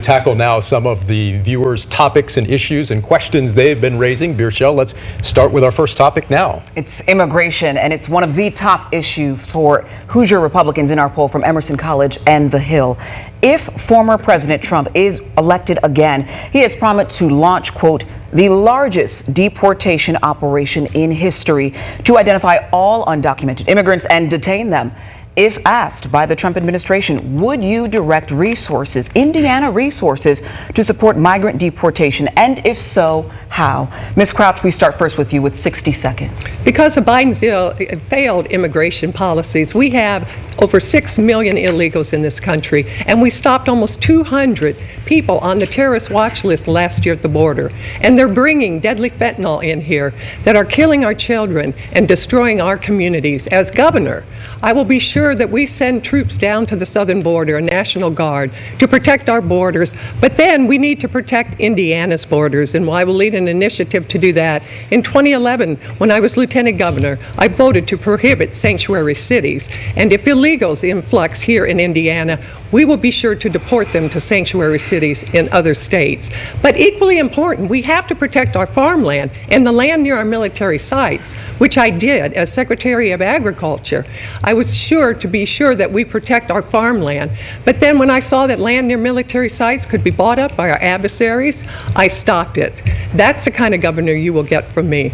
Tackle now some of the viewers' topics and issues and questions they've been raising. Birchelle, let's start with our first topic now. It's immigration, and it's one of the top issues for Hoosier Republicans in our poll from Emerson College and The Hill. If former President Trump is elected again, he has promised to launch, quote, the largest deportation operation in history to identify all undocumented immigrants and detain them. If asked by the Trump administration, would you direct resources, Indiana resources, to support migrant deportation? And if so, how? Ms. Crouch, we start first with you with 60 seconds. Because of Biden's failed immigration policies, we have over 6 million illegals in this country, and we stopped almost 200 people on the terrorist watch list last year at the border. And they're bringing deadly fentanyl in here that are killing our children and destroying our communities. As governor, I will be sure that we send troops down to the southern border, a National Guard, to protect our borders. But then we need to protect Indiana's borders, and I will lead an initiative to do that. In 2011, when I was lieutenant governor, I voted to prohibit sanctuary cities. And if illegals influx here in Indiana, we will be sure to deport them to sanctuary cities in other states. But equally important, we have to protect our farmland and the land near our military sites, which I did as Secretary of Agriculture. I was sure to be sure that we protect our farmland. But then when I saw that land near military sites could be bought up by our adversaries, I stopped it. That's the kind of governor you will get from me.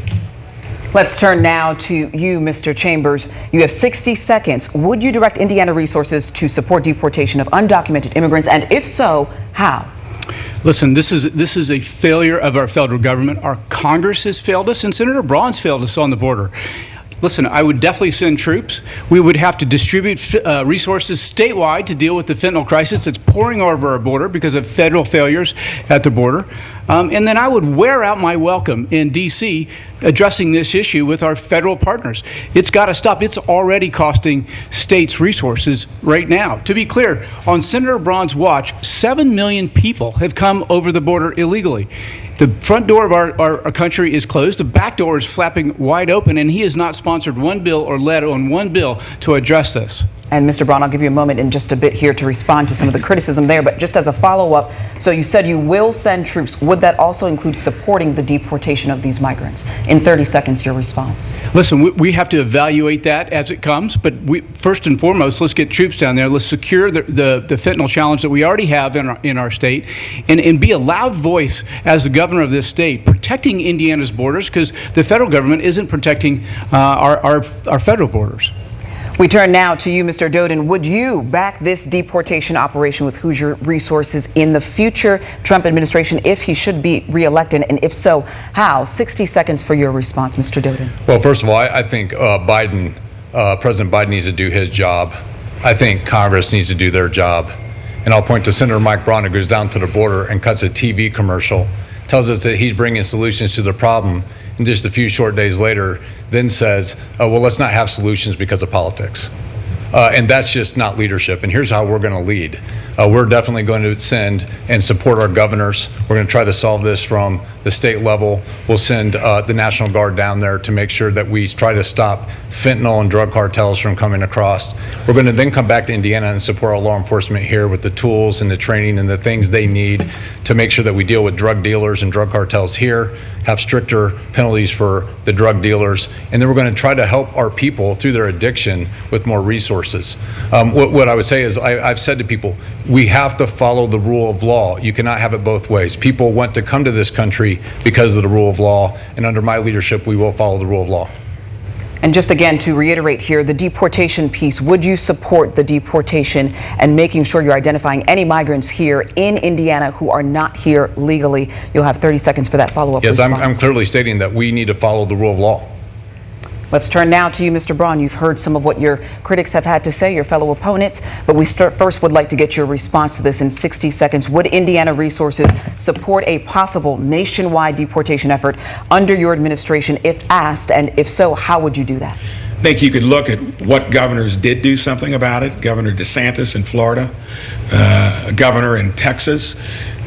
Let's turn now to you, Mr. Chambers. You have 60 seconds. Would you direct Indiana resources to support deportation of undocumented immigrants? And if so, how? Listen, this is a failure of our federal government. Our Congress has failed us, and Senator Braun's failed us on the border. Listen, I would definitely send troops. We would have to distribute resources statewide to deal with the fentanyl crisis that's pouring over our border because of federal failures at the border. And then I would wear out my welcome in D.C. addressing this issue with our federal partners. It's got to stop. It's already costing states resources right now. To be clear, on Senator Braun's watch, 7 million people have come over the border illegally. The front door of our country is closed. The back door is flapping wide open, and he has not sponsored one bill or led on one bill to address this. And Mr. Braun, I'll give you a moment in just a bit here to respond to some of the criticism there. But just as a follow-up, so you said you will send troops. Would that also include supporting the deportation of these migrants? In 30 seconds, your response. Listen, we have to evaluate that as it comes. But first and foremost, let's get troops down there. Let's secure the fentanyl challenge that we already have in our state, and be a loud voice as the governor of this state, protecting Indiana's borders, because the federal government isn't protecting our federal borders. We turn now to you, Mr. Doden. Would you back this deportation operation with Hoosier resources in the future Trump administration if he should be reelected? And if so, how? 60 seconds for your response, Mr. Doden. Well, first of all, I think President Biden needs to do his job. I think Congress needs to do their job. And I'll point to Senator Mike Braun, who goes down to the border and cuts a TV commercial, tells us that he's bringing solutions to the problem, and just a few short days later then says, well, let's not have solutions because of politics. And that's just not leadership. And here's how we're going to lead. We're definitely going to send and support our governors. We're going to try to solve this from the state level. We'll send the National Guard down there to make sure that we try to stop fentanyl and drug cartels from coming across. We're going to then come back to Indiana and support our law enforcement here with the tools and the training and the things they need to make sure that we deal with drug dealers and drug cartels here, have stricter penalties for the drug dealers, and then we're going to try to help our people through their addiction with more resources. What I would say is I've said to people, we have to follow the rule of law. You cannot have it both ways. People want to come to this country because of the rule of law, and under my leadership, we will follow the rule of law. And just again to reiterate here, the deportation piece, would you support the deportation and making sure you're identifying any migrants here in Indiana who are not here legally? You'll have 30 seconds for that follow-up response. Yes, I'm clearly stating that we need to follow the rule of law. Let's turn now to you, Mr. Braun. You've heard some of what your critics have had to say, your fellow opponents, but we first would like to get your response to this in 60 seconds. Would Indiana resources support a possible nationwide deportation effort under your administration if asked, and if so, how would you do that? I think you could look at what governors did do something about it. Governor DeSantis in Florida, governor in Texas.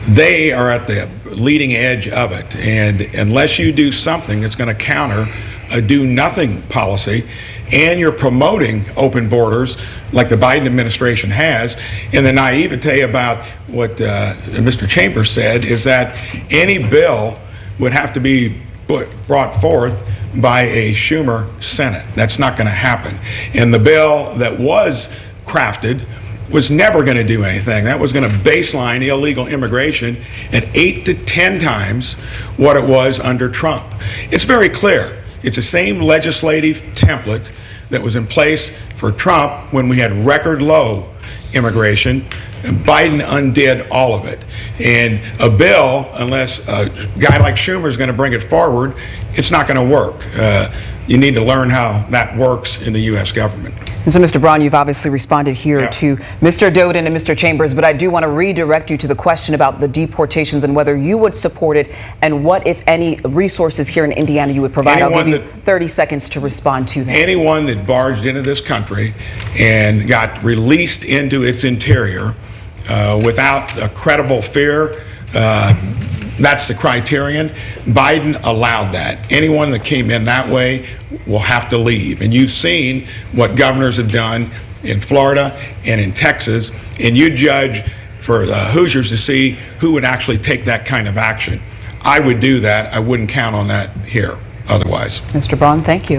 They are at the leading edge of it, and unless you do something that's going to counter a do-nothing policy, and you're promoting open borders like the Biden administration has. And the naivete about what Mr. Chambers said is that any bill would have to be brought forth by a Schumer Senate. That's not going to happen. And the bill that was crafted was never going to do anything. That was going to baseline illegal immigration at 8 to 10 times what it was under Trump. It's very clear. It's the same legislative template that was in place for Trump when we had record low immigration. And Biden undid all of it. And a bill, unless a guy like Schumer is going to bring it forward, it's not going to work. You need to learn how that works in the U.S. government. And so, Mr. Braun, you've obviously responded here to Mr. Doden and Mr. Chambers, but I do want to redirect you to the question about the deportations and whether you would support it and what, if any, resources here in Indiana you would provide. I'll give you 30 seconds to respond to that. Anyone that barged into this country and got released into its interior without a credible fear, that's the criterion. Biden allowed that. Anyone that came in that way will have to leave. And you've seen what governors have done in Florida and in Texas, and you judge for the Hoosiers to see who would actually take that kind of action. I would do that. I wouldn't count on that here otherwise. Mr. Braun, thank you.